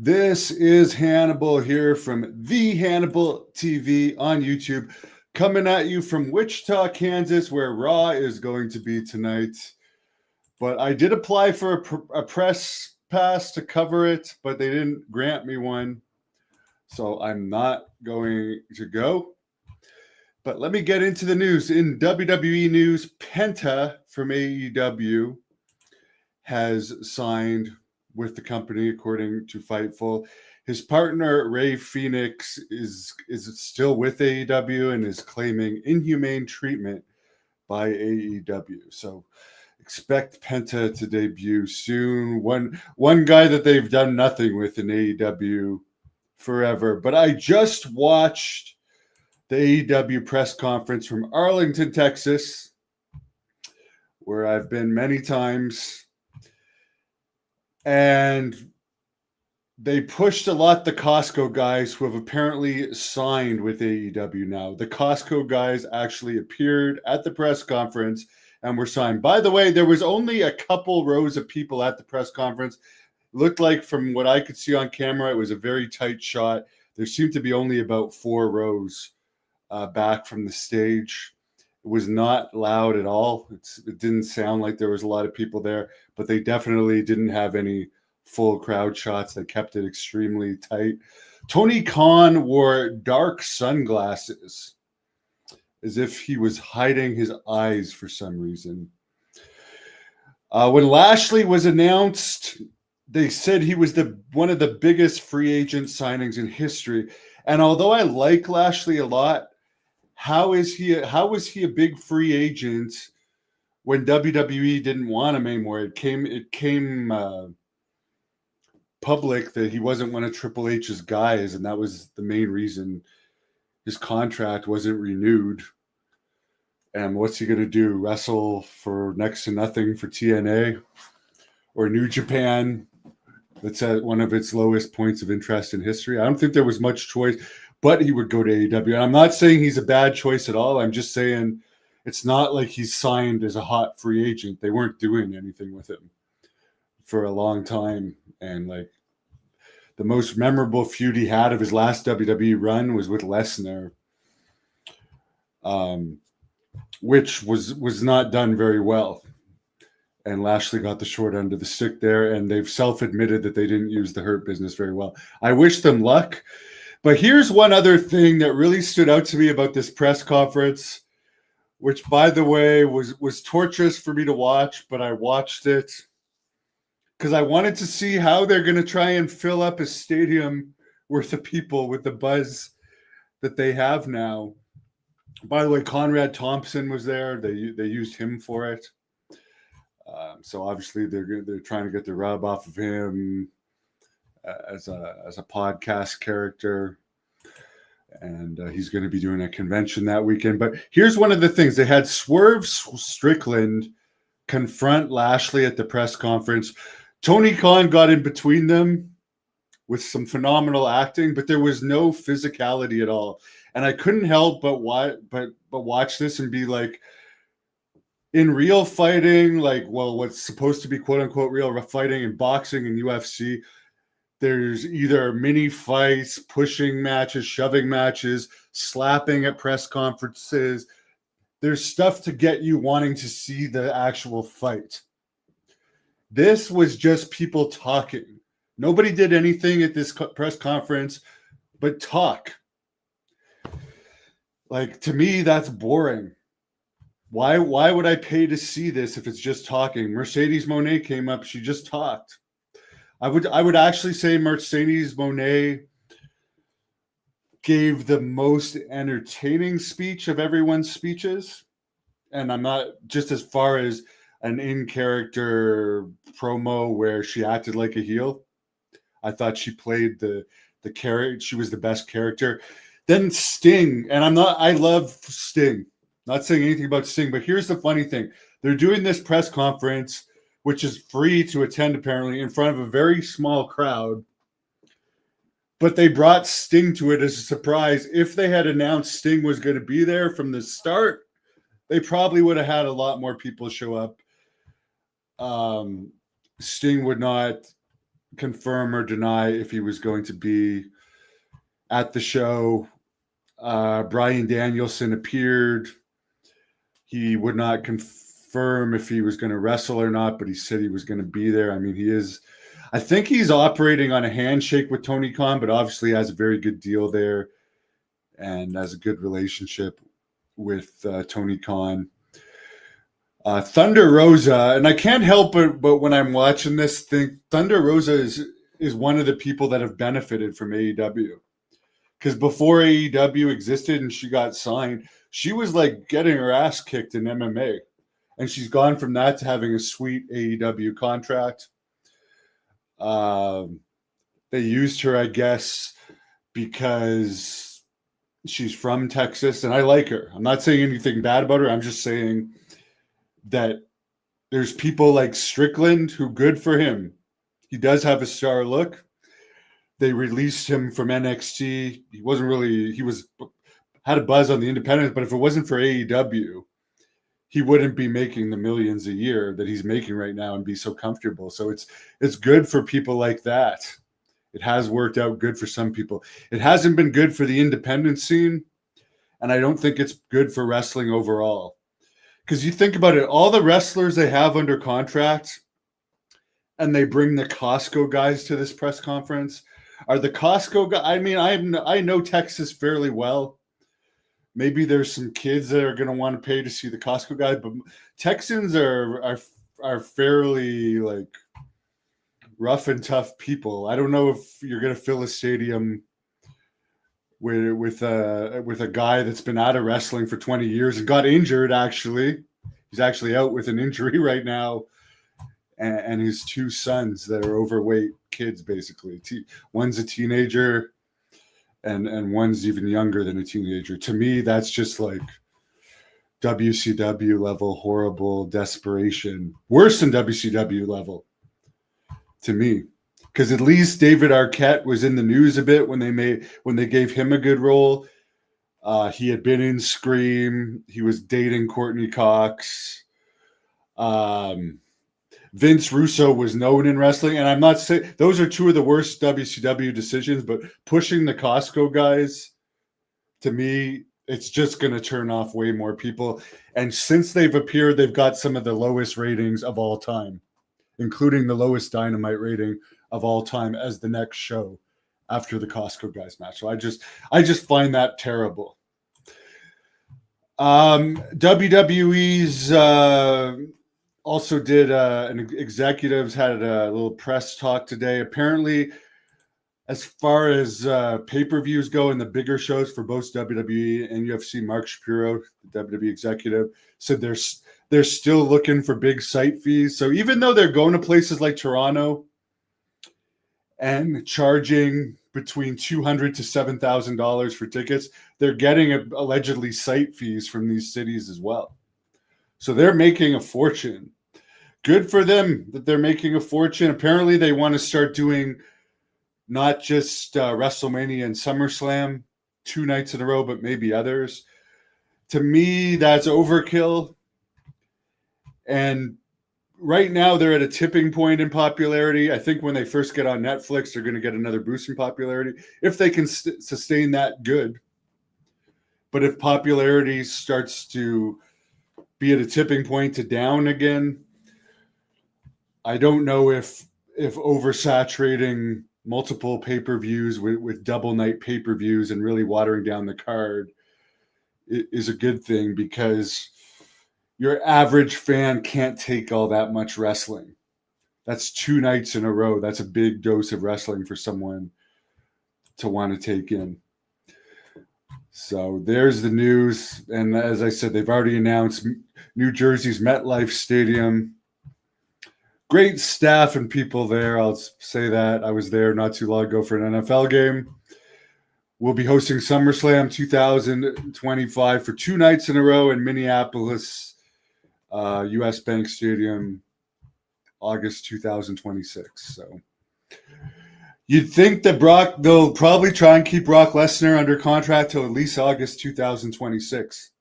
This is Hannibal here from the Hannibal TV on YouTube, coming at you from Wichita, Kansas, where Raw is going to be tonight. But I did apply for a press pass to cover it, but they didn't grant me one. So I'm not going to go. But let me get into the news. In WWE news, Penta from AEW has signed with the company, according to Fightful. His partner Ray Phoenix is still with AEW and is claiming inhumane treatment by AEW. So expect Penta to debut soon. One guy that they've done nothing with in AEW forever. But I just watched the AEW press conference from Arlington, Texas, where I've been many times. And they pushed a lot the Costco guys who have apparently signed with AEW now. The Costco guys actually appeared at the press conference and were signed. By the way, there was only a couple rows of people at the press conference. It looked like from what I could see on camera, it was a very tight shot. There seemed to be only about 4 rows back from the stage. It was not loud at all. It didn't sound like there was a lot of people there, but they definitely didn't have any full crowd shots. They kept it extremely tight. Tony Khan wore dark sunglasses as if he was hiding his eyes for some reason. When Lashley was announced, they said he was one of the biggest free agent signings in history. And although I like Lashley a lot, how was he a big free agent when WWE didn't want him anymore? It came public that he wasn't one of Triple H's guys, and that was the main reason his contract wasn't renewed. And what's he going to do? Wrestle for next to nothing for TNA or New Japan? That's at one of its lowest points of interest in history. I don't think there was much choice, but he would go to AEW. And I'm not saying he's a bad choice at all. I'm just saying it's not like he's signed as a hot free agent. They weren't doing anything with him for a long time. And like the most memorable feud he had of his last WWE run was with Lesnar, which was not done very well. And Lashley got the short end of the stick there, and they've self-admitted that they didn't use the Hurt Business very well. I wish them luck. But here's one other thing that really stood out to me about this press conference, which, by the way, was torturous for me to watch, but I watched it because I wanted to see how they're going to try and fill up a stadium worth of people with the buzz that they have now. By the way, Conrad Thompson was there. They used him for it. So obviously they're trying to get the rub off of him as a podcast character, and he's going to be doing a convention that weekend. But here's one of the things: they had Swerve Strickland confront Lashley at the press conference. Tony Khan got in between them with some phenomenal acting, but there was no physicality at all. And I couldn't help but watch this and be like, in real fighting, like, well, what's supposed to be quote unquote real fighting in boxing and UFC, there's either mini fights, pushing matches, shoving matches, slapping at press conferences. There's stuff to get you wanting to see the actual fight. This was just people talking. Nobody did anything at this press conference but talk. Like, to me, that's boring. Why would I pay to see this if it's just talking? Mercedes Moné came up. She just talked. I would actually say Mercedes Moné gave the most entertaining speech of everyone's speeches. And I'm not just as far as an in-character promo where she acted like a heel. I thought she played the character. She was the best character. Then Sting, and I love Sting. Not saying anything about Sting, but here's the funny thing. They're doing this press conference, which is free to attend apparently, in front of a very small crowd. But they brought Sting to it as a surprise. If they had announced Sting was going to be there from the start, they probably would have had a lot more people show up. Sting would not confirm or deny if he was going to be at the show. Bryan Danielson appeared. He would not confirm if he was going to wrestle or not, but he said he was going to be there. I mean, he is. I think he's operating on a handshake with Tony Khan, but obviously has a very good deal there and has a good relationship with Tony Khan. Thunder Rosa, and I can't help but when I'm watching this, think Thunder Rosa is one of the people that have benefited from AEW. Because before AEW existed and she got signed, she was like getting her ass kicked in MMA. And she's gone from that to having a sweet AEW contract. They used her, I guess, because she's from Texas, and I like her. I'm not saying anything bad about her. I'm just saying that there's people like Strickland who, good for him. He does have a star look. They released him from NXT. He wasn't really, had a buzz on the independents, but if it wasn't for AEW, he wouldn't be making the millions a year that he's making right now and be so comfortable. So it's good for people like that. It has worked out good for some people. It hasn't been good for the independent scene, and I don't think it's good for wrestling overall. Because you think about it, all the wrestlers they have under contract, and they bring the Costco guys to this press conference, are the Costco guys. I mean, I know Texas fairly well. Maybe there's some kids that are going to want to pay to see the Costco guy, but Texans are fairly like rough and tough people. I don't know if you're going to fill a stadium with a guy that's been out of wrestling for 20 years and got injured. Actually, he's actually out with an injury right now, and his two sons that are overweight kids, basically. One's a teenager, and one's even younger than a teenager. To me, that's just like WCW level horrible desperation, worse than WCW level to me. Because at least David Arquette was in the news a bit when they gave him a good role. He had been in Scream. He was dating Courtney Cox. Vince Russo was known in wrestling, and I'm not saying those are two of the worst WCW decisions, but pushing the Costco guys, to me, it's just going to turn off way more people. And since they've appeared, they've got some of the lowest ratings of all time, including the lowest Dynamite rating of all time as the next show after the Costco guys match. So I just find that terrible. WWE's also did executives had a little press talk today. Apparently, as far as pay-per-views go and the bigger shows for both WWE and UFC, Mark Shapiro, the WWE executive, said they're still looking for big site fees. So even though they're going to places like Toronto and charging between $200 to $7,000 for tickets, they're getting allegedly site fees from these cities as well. So they're making a fortune. Good for them that they're making a fortune. Apparently, they want to start doing not just WrestleMania and SummerSlam 2 nights in a row, but maybe others. To me, that's overkill. And right now, they're at a tipping point in popularity. I think when they first get on Netflix, they're going to get another boost in popularity if they can sustain that good. But if popularity starts to be at a tipping point to down again, I don't know if oversaturating multiple pay-per-views with double night pay-per-views and really watering down the card is a good thing, because your average fan can't take all that much wrestling. That's 2 nights in a row. That's a big dose of wrestling for someone to want to take in. So there's the news. And as I said, they've already announced New Jersey's MetLife Stadium. Great staff and people there. I'll say that. I was there not too long ago for an NFL game. We'll be hosting SummerSlam 2025 for 2 nights in a row in Minneapolis, US Bank Stadium, August 2026. So you'd think that they'll probably try and keep Brock Lesnar under contract till at least August 2026.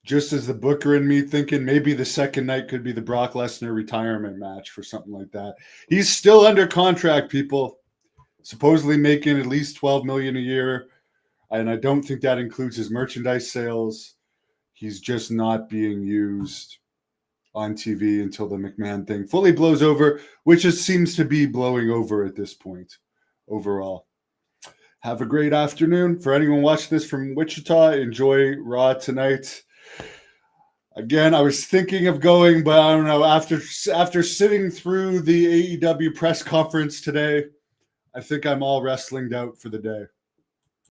just as the booker in me thinking maybe the second night could be the Brock Lesnar retirement match for something like that. He's still under contract, people, supposedly making at least $12 million a year. And I don't think that includes his merchandise sales. He's just not being used on TV until the McMahon thing fully blows over, which just seems to be blowing over at this point overall. Have a great afternoon. For anyone watching this from Wichita, enjoy Raw tonight. Again, I was thinking of going, but I don't know. After sitting through the AEW press conference today, I think I'm all wrestlinged out for the day.